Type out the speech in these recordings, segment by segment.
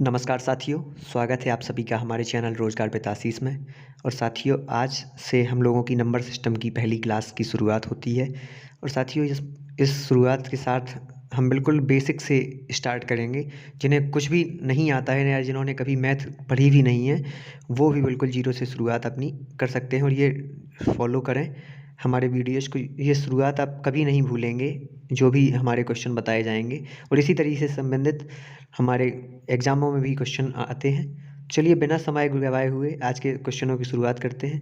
नमस्कार साथियों, स्वागत है आप सभी का हमारे चैनल रोज़गार पे तासीस में। और साथियों, आज से हम लोगों की नंबर सिस्टम की पहली क्लास की शुरुआत होती है। और साथियों, इस शुरुआत के साथ हम बिल्कुल बेसिक से स्टार्ट करेंगे। जिन्हें कुछ भी नहीं आता है या जिन्होंने कभी मैथ पढ़ी भी नहीं है, वो भी बिल्कुल जीरो से शुरुआत अपनी कर सकते हैं। और ये फॉलो करें हमारे वीडियोज़ को, ये शुरुआत आप कभी नहीं भूलेंगे। जो भी हमारे क्वेश्चन बताए जाएंगे और इसी तरीके से संबंधित हमारे एग्ज़ामों में भी क्वेश्चन आते हैं। चलिए बिना समय गवाए हुए आज के क्वेश्चनों की शुरुआत करते हैं।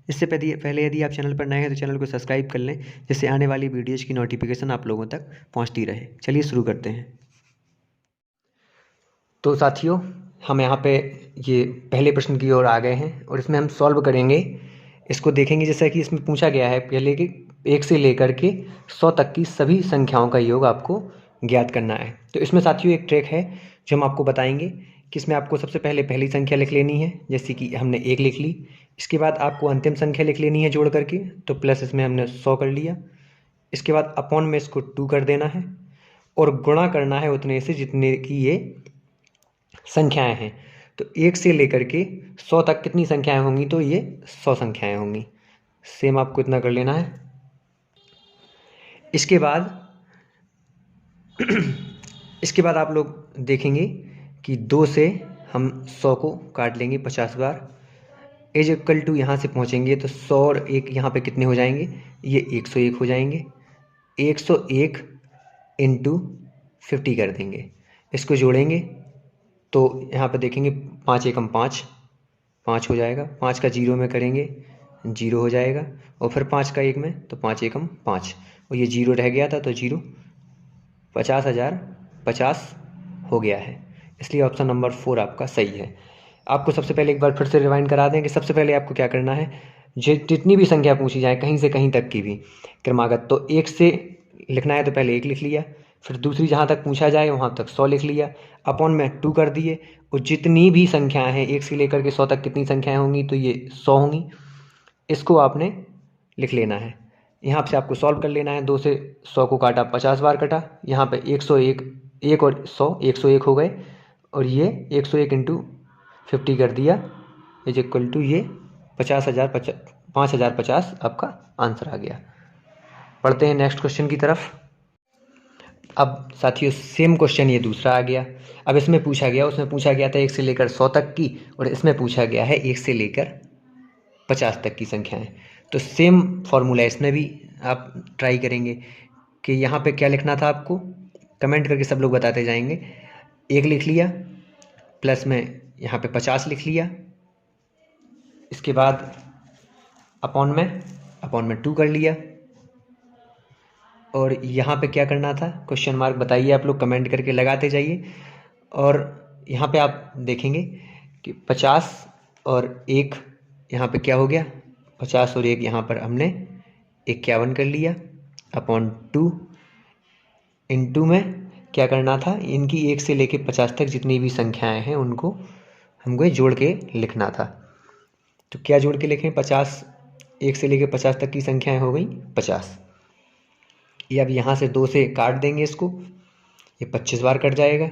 इससे पहले यदि आप चैनल पर नए हैं तो चैनल को सब्सक्राइब कर लें, जिससे आने वाली वीडियोज़ की नोटिफिकेशन आप लोगों तक पहुंचती रहे। चलिए शुरू करते हैं। तो साथियों, हम यहाँ पे ये पहले प्रश्न की ओर आ गए हैं और इसमें हम सॉल्व करेंगे। इसको देखेंगे जैसा कि इसमें पूछा गया है पहले कि 1 से लेकर के 100 तक की सभी संख्याओं का योग आपको ज्ञात करना है। तो इसमें साथियों एक ट्रिक है जो हम आपको बताएंगे कि इसमें आपको सबसे पहले पहली संख्या लिख लेनी है, जैसे कि हमने 1 लिख ली। इसके बाद आपको अंतिम संख्या लिख लेनी है जोड़ करके, तो प्लस इसमें हमने 100 कर लिया। इसके बाद अपॉन में इसको 2 कर देना है और गुणा करना है उतने से जितने की ये संख्याएं हैं। तो 1 से लेकर के 100 तक कितनी संख्याएं होंगी, तो ये 100 संख्याएं होंगी। सेम आपको इतना कर लेना है। इसके बाद इसके बाद आप लोग देखेंगे कि 2 से हम 100 को काट लेंगे 50 बार। इज इक्वल टू यहाँ से पहुँचेंगे तो 100 और 1 यहाँ पे कितने हो जाएंगे, ये 101 हो जाएंगे। 101 इंटू 50 कर देंगे। इसको जोड़ेंगे तो यहाँ पे देखेंगे 5 एकम 5 5 हो जाएगा। 5 का 0 में करेंगे 0 हो जाएगा, और फिर 5 का 1 में तो 5 एकम 5, और ये 0 रह गया था तो 0। 50,050 हो गया है, इसलिए ऑप्शन नंबर 4 आपका सही है। आपको सबसे पहले एक बार फिर से रिवाइंड करा दें कि सबसे पहले आपको क्या करना है, जितनी भी संख्या पूछी जाए कहीं से कहीं तक की भी क्रमागत, तो 1 से लिखना है तो पहले 1 लिख लिया, फिर दूसरी जहाँ तक पूछा जाए वहाँ तक 100 लिख लिया, अपॉन में 2 कर दिए, और जितनी भी संख्याएं हैं 1 से लेकर के 100 तक कितनी संख्याएं होंगी, तो ये 100 होंगी। इसको आपने लिख लेना है। यहाँ से आपको सॉल्व कर लेना है। 2 से 100 को काटा 50 बार कटा, यहाँ पे 101 1 और 100 101 हो गए, और ये 101 इंटू 50 कर दिया इज इक्वल टू ये 5050 आपका आंसर आ गया। पढ़ते हैं नेक्स्ट क्वेश्चन की तरफ। अब साथियों सेम क्वेश्चन ये दूसरा आ गया। अब इसमें पूछा गया, उसमें पूछा गया था 1 से लेकर 100 तक की, और इसमें पूछा गया है 1 से लेकर 50 तक की संख्याएं। तो सेम फॉर्मूला इसमें भी आप ट्राई करेंगे कि यहाँ पे क्या लिखना था आपको, कमेंट करके सब लोग बताते जाएंगे। 1 लिख लिया, प्लस में यहाँ पे 50 लिख लिया। इसके बाद अपॉन में 2 कर लिया, और यहाँ पे क्या करना था, क्वेश्चन मार्क बताइए आप लोग, कमेंट करके लगाते जाइए। और यहाँ पे आप देखेंगे कि 50 और 1 यहाँ पे क्या हो गया, 50 और 1 यहाँ पर हमने 51 कर लिया, अपॉन 2 इंटू में क्या करना था, इनकी 1 से लेके 50 तक जितनी भी संख्याएं हैं उनको हमको जोड़ के लिखना था। तो क्या जोड़ के लिखें, 50 1 से लेके 50 तक की संख्याएं हो गई 50। ये अब यहाँ से 2 से काट देंगे इसको, ये 25 बार कट जाएगा।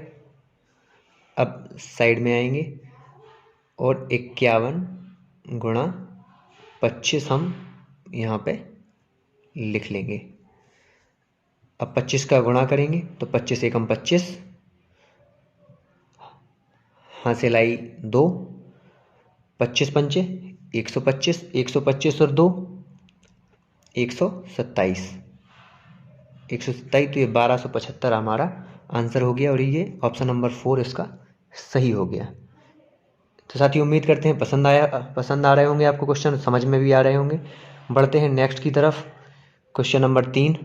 अब साइड में आएंगे और 51 गुणा 25 हम यहाँ पे लिख लेंगे। अब 25 का गुणा करेंगे तो 25 एकम 25, हाँ से लाई 2, 25 पंचे 125, 125 और 2 127, 127, तो ये 1275 हमारा आंसर हो गया, और ये ऑप्शन नंबर 4 इसका सही हो गया। तो साथियों उम्मीद करते हैं पसंद आ रहे होंगे आपको, क्वेश्चन समझ में भी आ रहे होंगे। बढ़ते हैं नेक्स्ट की तरफ, क्वेश्चन नंबर 3।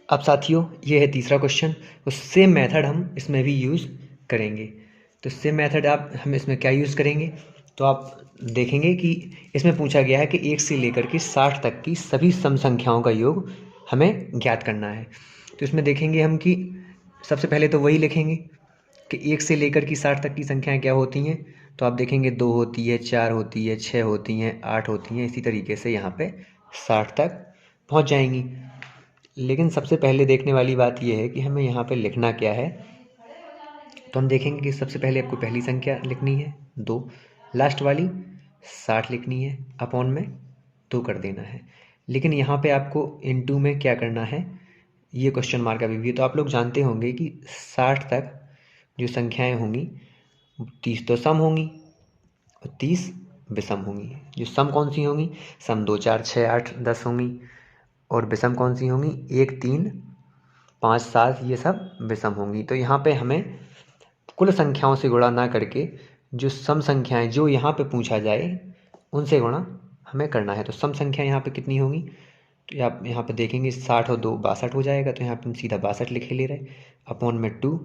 अब साथियों ये है तीसरा क्वेश्चन, तो सेम मेथड हम इसमें भी यूज़ करेंगे। तो सेम मेथड हम इसमें क्या यूज़ करेंगे, तो आप देखेंगे कि इसमें पूछा गया है कि 1 से लेकर के 60 तक की सभी सम संख्याओं का योग हमें ज्ञात करना है। तो इसमें देखेंगे हम कि सबसे पहले तो वही लिखेंगे कि 1 से लेकर की 60 तक की संख्याएं क्या होती हैं। तो आप देखेंगे 2 होती है, 4 होती है, 6 होती हैं, 8 होती हैं, इसी तरीके से यहाँ पे 60 तक पहुँच जाएंगी। लेकिन सबसे पहले देखने वाली बात यह है कि हमें यहाँ पे लिखना क्या है, तो हम देखेंगे कि सबसे पहले आपको पहली संख्या लिखनी है 2, लास्ट वाली 60 लिखनी है, अपॉन में 2 कर देना है। लेकिन यहाँ पे आपको इनटू में क्या करना है, ये क्वेश्चन मार्क अभी भी है। तो आप लोग जानते होंगे कि 60 तक जो संख्याएं होंगी 30 तो सम होंगी और 30 विषम होंगी। जो सम कौन सी होंगी, सम 2 4 6 8 10 होंगी, और विषम कौन सी होंगी, 1 3 5 7, ये सब विषम होंगी। तो यहाँ पे हमें कुल संख्याओं से गुणा ना करके जो सम संख्याएं जो यहाँ पे पूछा जाए उनसे गुणा हमें करना है। तो सम संख्या यहाँ पे कितनी होंगी, तो आप यहाँ पे देखेंगे 60 और 2 62 हो जाएगा। तो यहाँ पे हम सीधा 62 लिखे ले रहे, अपॉन में 2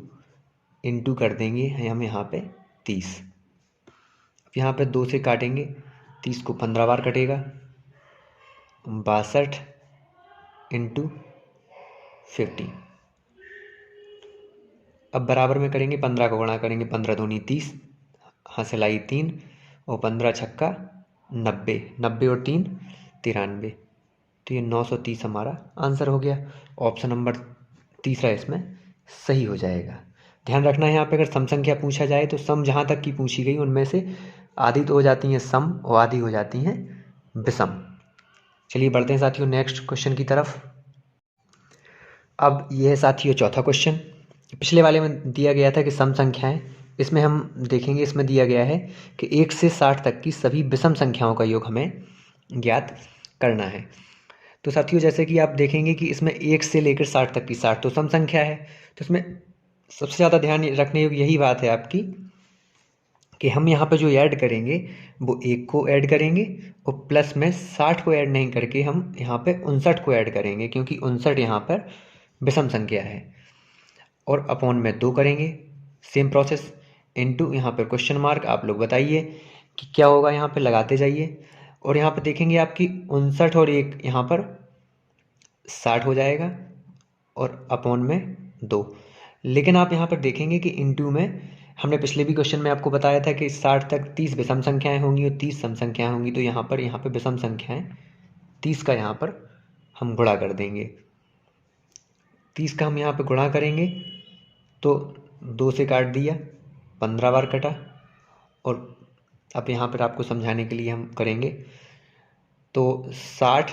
इंटू कर देंगे हम यहाँ पे 30। अब यहाँ पे 2 से काटेंगे, 30 को 15 बार कटेगा, 62 इंटू 50। अब बराबर में करेंगे, 15 को गुणा करेंगे, 15 दूनी 30, हंसलाई 3 और 15 छक्का 90, 90 और 3 93। तो ये 930 हमारा आंसर हो गया। ऑप्शन नंबर तीसरा इसमें सही हो जाएगा। ध्यान रखना है यहाँ पे अगर सम संख्या पूछा जाए तो सम जहाँ तक की पूछी गई उनमें से आधी तो हो जाती हैं सम और आधी हो जाती हैं विषम। चलिए बढ़ते हैं साथियों नेक्स्ट क्वेश्चन की तरफ। अब यह है साथियों चौथा क्वेश्चन। पिछले वाले में दिया गया था कि सम संख्याएं, इसमें हम देखेंगे इसमें दिया गया है कि 1 से 60 तक की सभी विषम संख्याओं का योग हमें ज्ञात करना है। तो साथियों जैसे कि आप देखेंगे कि इसमें 1 से लेकर 60 तक की 60 तो सम संख्या है। तो इसमें सबसे ज़्यादा ध्यान रखने योग्य यही बात है आपकी कि हम यहाँ पे जो ऐड करेंगे वो 1 को ऐड करेंगे और प्लस में 60 को ऐड नहीं करके हम यहाँ पे 59 को ऐड करेंगे, क्योंकि 59 यहाँ पर विषम संख्या है। और अपॉन में 2 करेंगे, सेम प्रोसेस, इनटू यहाँ पर क्वेश्चन मार्क। आप लोग बताइए कि क्या होगा, यहाँ पे लगाते जाइए। और यहाँ पे देखेंगे आपकी 59 और 1 यहाँ पर 60 हो जाएगा और अपॉन में 2। लेकिन आप यहाँ पर देखेंगे कि इनटू में हमने पिछले भी क्वेश्चन में आपको बताया था कि 60 तक 30 विषम संख्याएं होंगी और 30 सम संख्याएं होंगी। तो यहाँ पे विषम संख्याएं 30 का यहाँ पर हम गुणा कर देंगे। 30 का हम यहाँ पे गुणा करेंगे तो 2 से काट दिया, 15 बार कटा। और अब यहाँ पर आपको समझाने के लिए हम करेंगे तो 60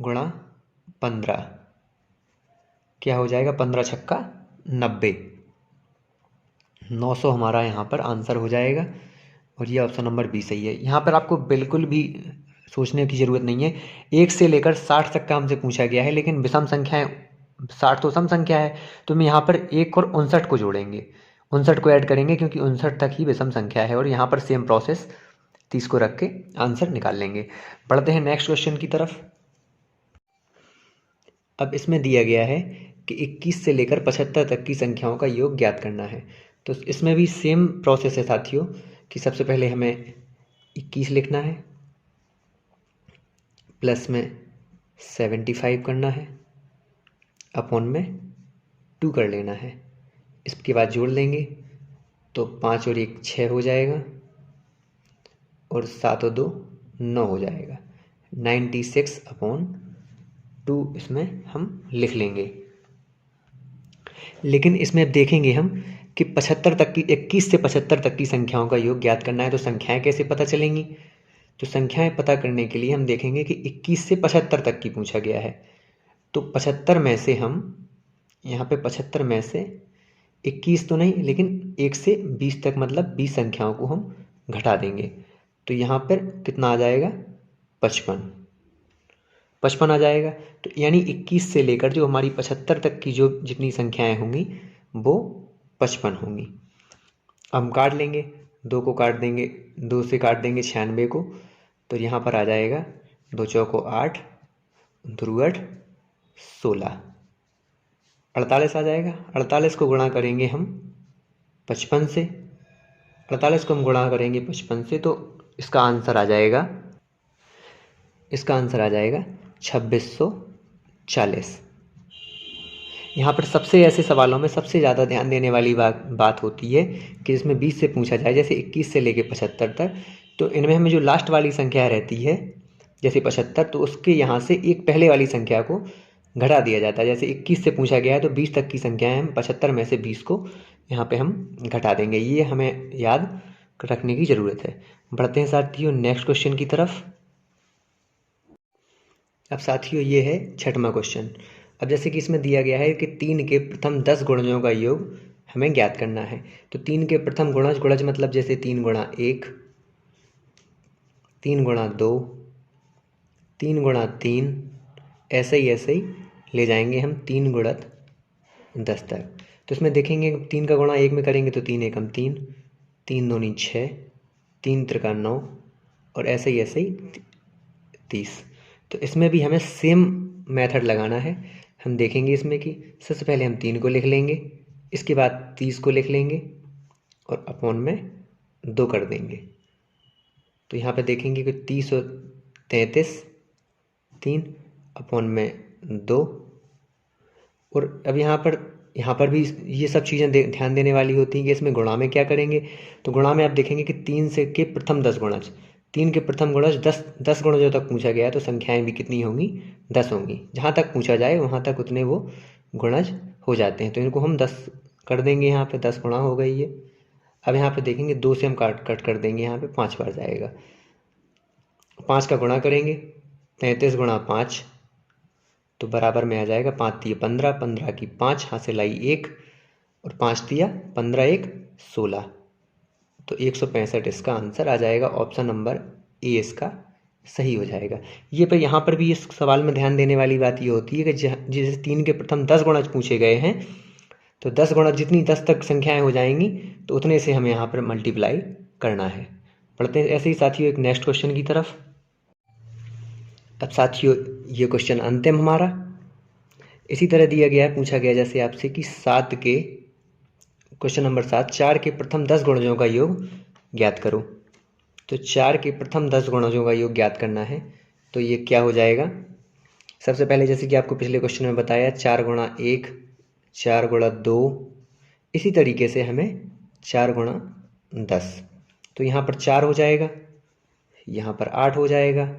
गुणा 15 क्या हो जाएगा, 15 छक्का 90, 900 हमारा यहाँ पर आंसर हो जाएगा। और ये ऑप्शन नंबर बी सही है। यहाँ पर आपको बिल्कुल भी सोचने की ज़रूरत नहीं है। 1 से लेकर 60 तक का हमसे पूछा गया है, लेकिन विषम संख्याएं 60 तो सम संख्या है, तो हम यहाँ पर 1 और 59 को जोड़ेंगे, 59 को ऐड करेंगे क्योंकि 59 तक ही विषम संख्या है। और यहाँ पर सेम प्रोसेस 30 को रख के आंसर निकाल लेंगे। बढ़ते हैं नेक्स्ट क्वेश्चन की तरफ। अब इसमें दिया गया है कि 21 से लेकर 75 तक की संख्याओं का योग ज्ञात करना है। तो इसमें भी सेम प्रोसेस है साथियों कि सबसे पहले हमें 21 लिखना है, प्लस में 75 करना है, अपॉन में 2 कर लेना है। इसके बाद जोड़ लेंगे तो 5 और 1 6 हो जाएगा और 7 और 2 9 हो जाएगा। 96 अपॉन 2 इसमें हम लिख लेंगे। लेकिन इसमें अब देखेंगे हम कि 75 तक की 21 से 75 तक की संख्याओं का योग ज्ञात करना है। तो संख्याएं कैसे पता चलेंगी, तो संख्याएं पता करने के लिए हम देखेंगे कि 21 से 75 तक की पूछा गया है। तो 75 में से हम यहाँ पे 75 में से 21 तो नहीं, लेकिन 1 से 20 तक मतलब 20 संख्याओं को हम घटा देंगे। तो यहाँ पर कितना आ जाएगा, 55 आ जाएगा। तो यानी 21 से लेकर जो हमारी 75 तक की जो जितनी संख्याएं होंगी वो 55 होंगी। अब हम काट लेंगे, 2 को काट देंगे, 2 से काट देंगे 96 को, तो यहाँ पर आ जाएगा 2 चौको 8, 2 8 16, 48 आ जाएगा। 48 को गुणा करेंगे हम 55 से, 48 को हम गुणा करेंगे 55 से, तो इसका आंसर आ जाएगा 2640। यहाँ पर सबसे ऐसे सवालों में सबसे ज़्यादा ध्यान देने वाली बात होती है कि इसमें 20 से पूछा जाए, जैसे 21 से लेके 75 तक, तो इनमें हमें जो लास्ट वाली संख्या रहती है जैसे 75, तो उसके यहाँ से एक पहले वाली संख्या को घटा दिया जाता है। जैसे 21 से पूछा गया है तो 20 तक की संख्याएं हम 75 में से 20 को यहाँ पे हम घटा देंगे। ये हमें याद रखने की ज़रूरत है। बढ़ते हैं साथियों नेक्स्ट क्वेश्चन की तरफ। अब साथियों ये है 6वां क्वेश्चन। अब जैसे कि इसमें दिया गया है कि 3 के प्रथम 10 गुणजों का योग हमें ज्ञात करना है। तो 3 के प्रथम गुणज मतलब जैसे 3 गुणा 1, 3 गुणा 2, 3 गुणा 3, ऐसे ही ले जाएंगे हम 3 गुणत 10 तक। तो इसमें देखेंगे 3 का गुणा 1 में करेंगे तो 3 एकम 3, 3 दूनी 6, 3 त्रिका 9 और ऐसे ही 30। तो इसमें भी हमें सेम मेथड लगाना है। हम देखेंगे इसमें कि सबसे पहले हम 3 को लिख लेंगे, इसके बाद 30 को लिख लेंगे और अपॉन में 2 कर देंगे। तो यहाँ पे देखेंगे कि 30 और 33, 3 अपॉन में 2। और अब यहाँ पर भी ये सब चीज़ें ध्यान देने वाली होती हैं कि इसमें गुणा में क्या करेंगे। तो गुणा में आप देखेंगे कि 3 से के प्रथम 10 गुणज, 3 के प्रथम गुणज 10 गुणजों तक पूछा गया है तो संख्याएं भी कितनी होंगी, 10 होंगी। जहाँ तक पूछा जाए वहाँ तक उतने वो गुणज हो जाते हैं। तो इनको हम 10 कर देंगे, यहाँ पे 10 गुणा हो गई है। अब यहाँ पे देखेंगे 2 से हम कट कर देंगे, यहाँ पे 5 बार जाएगा। 5 का गुणा करेंगे, 33 गुणा 5 तो बराबर में आ जाएगा 5 तिया 15, 15 की 5 हासिल आई 1 और 5 तिया 15, 1 16। तो 165 इसका आंसर आ जाएगा। ऑप्शन नंबर ए इसका सही हो जाएगा। ये पर यहाँ पर भी इस सवाल में ध्यान देने वाली बात ये होती है कि जैसे 3 के प्रथम 10 गुणज पूछे गए हैं तो 10 गुणज जितनी 10 तक संख्याएं हो जाएंगी तो उतने से हमें यहाँ पर मल्टीप्लाई करना है। पढ़ते हैं ऐसे ही साथियों एक नेक्स्ट क्वेश्चन की तरफ। अब साथियों ये क्वेश्चन अंतिम हमारा इसी तरह दिया गया है, पूछा गया जैसे आपसे कि 7 के क्वेश्चन नंबर 7, 4 के प्रथम 10 गुणजों का योग ज्ञात करो। तो 4 के प्रथम 10 गुणजों का योग ज्ञात करना है तो ये क्या हो जाएगा। सबसे पहले जैसे कि आपको पिछले क्वेश्चन में बताया 4 गुणा 1, 4 गुणा 2, इसी तरीके से हमें 4 गुणा 10। तो यहाँ पर 4 हो जाएगा, यहाँ पर 8 हो जाएगा,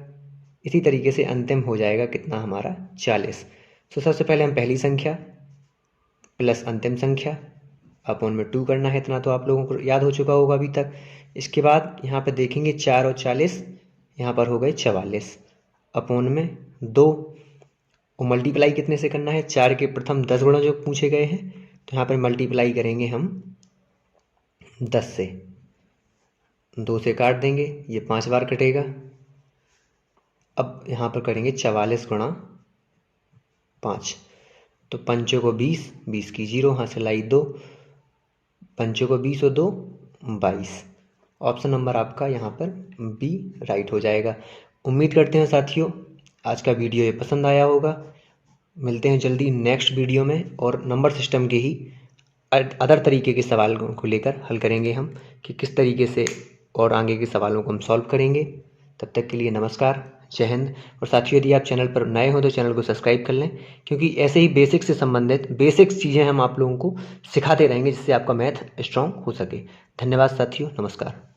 इसी तरीके से अंतिम हो जाएगा कितना हमारा 40। तो सबसे पहले हम पहली संख्या प्लस अंतिम संख्या अपॉन में 2 करना है। इतना तो आप लोगों को याद हो चुका होगा अभी तक। इसके बाद यहाँ पे देखेंगे 4 और 40 यहाँ पर हो गए 44 अपॉन में 2 और मल्टीप्लाई कितने से करना है, 4 के प्रथम 10 गुणा जो पूछे गए हैं तो यहाँ पर मल्टीप्लाई करेंगे हम 10 से, 2 से काट देंगे, ये 5 बार कटेगा। अब यहाँ पर करेंगे 44 गुणा 5 तो 5 को 20, 20 की 0 हासिल आई 2, 5 को 20 और 2 22। ऑप्शन नंबर आपका यहाँ पर बी राइट हो जाएगा। उम्मीद करते हैं साथियों आज का वीडियो ये पसंद आया होगा। मिलते हैं जल्दी नेक्स्ट वीडियो में और नंबर सिस्टम के ही अदर तरीके के सवाल को लेकर हल करेंगे हम कि किस तरीके से और आगे के सवालों को हम सॉल्व करेंगे। तब तक के लिए नमस्कार, जय हिंद। और साथियों यदि आप चैनल पर नए हो तो चैनल को सब्सक्राइब कर लें क्योंकि ऐसे ही बेसिक्स से संबंधित बेसिक्स चीज़ें हम आप लोगों को सिखाते रहेंगे जिससे आपका मैथ स्ट्रॉन्ग हो सके। धन्यवाद साथियों, नमस्कार।